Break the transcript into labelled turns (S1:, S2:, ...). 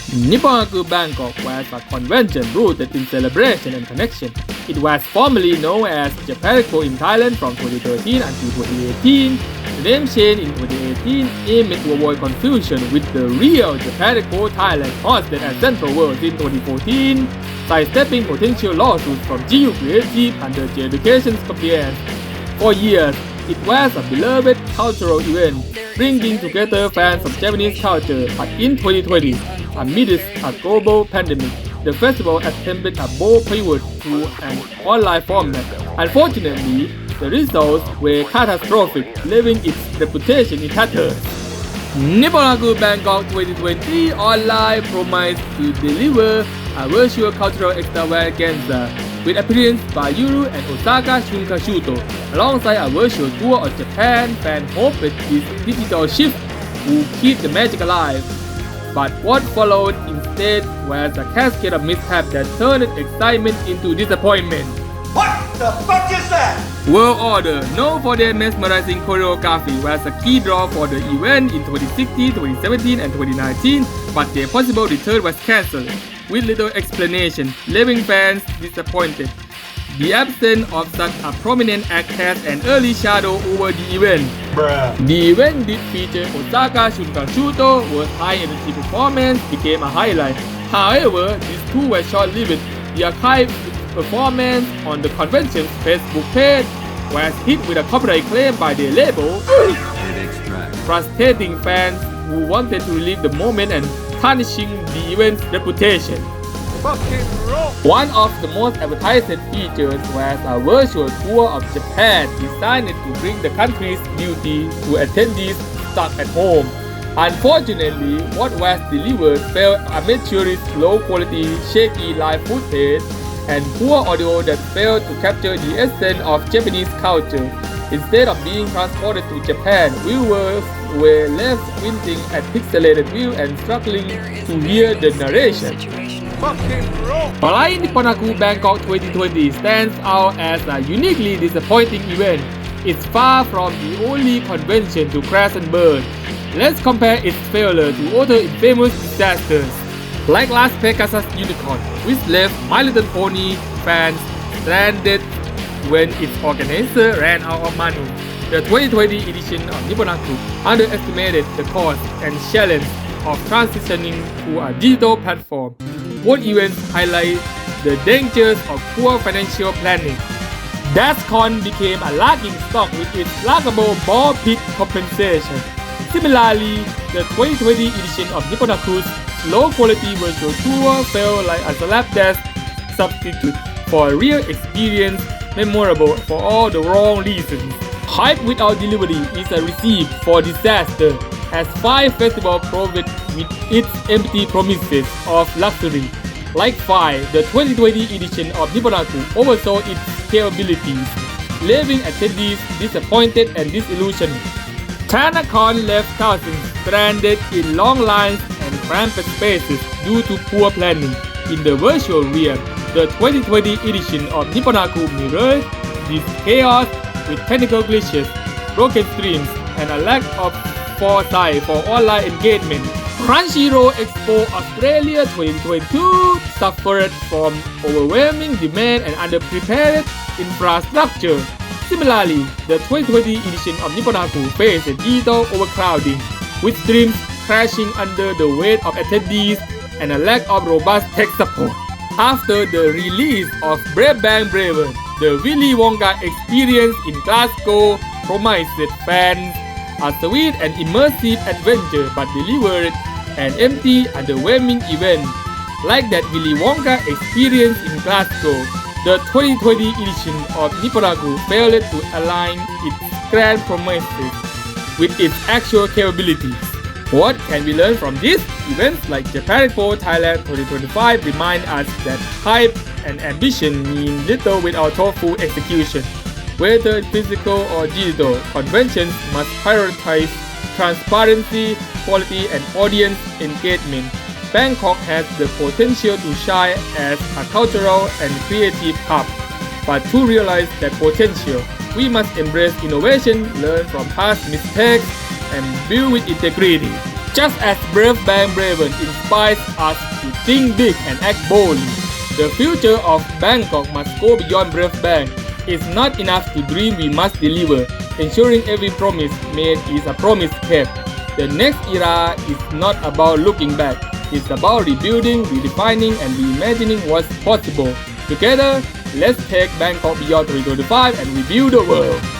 S1: NIPPON HAKU Bangkok was a convention rooted in celebration and connection. It was formerly known as Japan Expo in Thailand from 2013 until 2018. The name change in 2018 aimed to avoid confusion with the real Japan Expo Thailand hosted at Central World in 2014, sidestepping potential lawsuits from GU Creative under J Education's compliance. For years, it was a beloved cultural event, bringing together fans of Japanese culture, but in 2020, amidst a global pandemic, the festival attempted a bold pivot to an online format. Unfortunately, the results were catastrophic, leaving its reputation in tatters. NIPPON HAKU Bangkok 2020 online promised to deliver a virtual cultural extravaganza with appearance by Yuru and Osaka Shunkashuto, alongside a virtual tour of Japan. Fans hoped this digital shift would keep the magic alive. But what followed instead was a cascade of mishaps that turned excitement into disappointment.
S2: What the fuck is that?
S1: World Order, known for their mesmerizing choreography, was a key draw for the event in 2016, 2017 and 2019, but their possible return was cancelled, with little explanation, leaving fans disappointed. The absence of such a prominent act cast an early shadow over the event. The event did feature Osaka Shunkashuto, whose high-energy performance became a highlight. However, these two were short-lived. The archived performance on the convention's Facebook page was hit with a copyright claim by their label, frustrating fans who wanted to relive the moment and tarnishing the event's reputation. One of the most advertised features was a virtual tour of Japan designed to bring the country's beauty to attendees stuck at home. Unfortunately, what was delivered felt amateurish, low-quality, shaky live footage and poor audio that failed to capture the essence of Japanese culture. Instead of being transported to Japan, viewers were left squinting at pixelated view and struggling to hear the narration. While NIPPON HAKU Bangkok 2020 stands out as a uniquely disappointing event, it's far from the only convention to crash and burn. Let's compare its failure to other infamous disasters, like Las Pegasus Unicorn, which left My Little Pony fans stranded when its organizer ran out of money. The 2020 edition of NIPPON HAKU underestimated the cost and challenge of transitioning to a digital platform. Both events highlight the dangers of poor financial planning. DashCon became a laughing stock with its laughable ball pit compensation. Similarly, the 2020 edition of NIPPON HAKU's low-quality virtual tour felt like a slapdash substitute for a real experience, memorable for all the wrong reasons. Hype without delivery is a recipe for disaster, as Fyre Festival proved with its empty promises of luxury. Like Fyre, the 2020 edition of NIPPON HAKU oversaw its capabilities, leaving attendees disappointed and disillusioned. TanaCon left thousands stranded in long lines and cramped spaces due to poor planning. In the virtual realm, the 2020 edition of NIPPON HAKU mirrored this chaos with technical glitches, broken streams, and a lack of foresight for online engagement. Crunchyroll Expo Australia 2022 suffered from overwhelming demand and underprepared infrastructure. Similarly, the 2020 edition of NIPPON HAKU faced digital overcrowding, with streams crashing under the weight of attendees and a lack of robust tech support. After the release of Bravern, the Willy Wonka experience in Glasgow promised fans a sweet and immersive adventure, but delivered an empty, underwhelming event. Like that Willy Wonka experience in Glasgow, the 2020 edition of NIPPON HAKU failed to align its grand promises with its actual capabilities. What can we learn from this? Events like Japan Expo Thailand 2025 remind us that hype and ambition mean little without thoughtful execution. Whether physical or digital, conventions must prioritize transparency, quality, and audience engagement. Bangkok has the potential to shine as a cultural and creative hub, but to realize that potential, we must embrace innovation, learn from past mistakes, and build with integrity. Just as Bravern inspires us to think big and act boldly, the future of Bangkok must go beyond Bravern. It's not enough to dream, we must deliver, ensuring every promise made is a promise kept. The next era is not about looking back, it's about rebuilding, redefining and reimagining what's possible. Together, let's take Bangkok beyond 2025 and rebuild the world.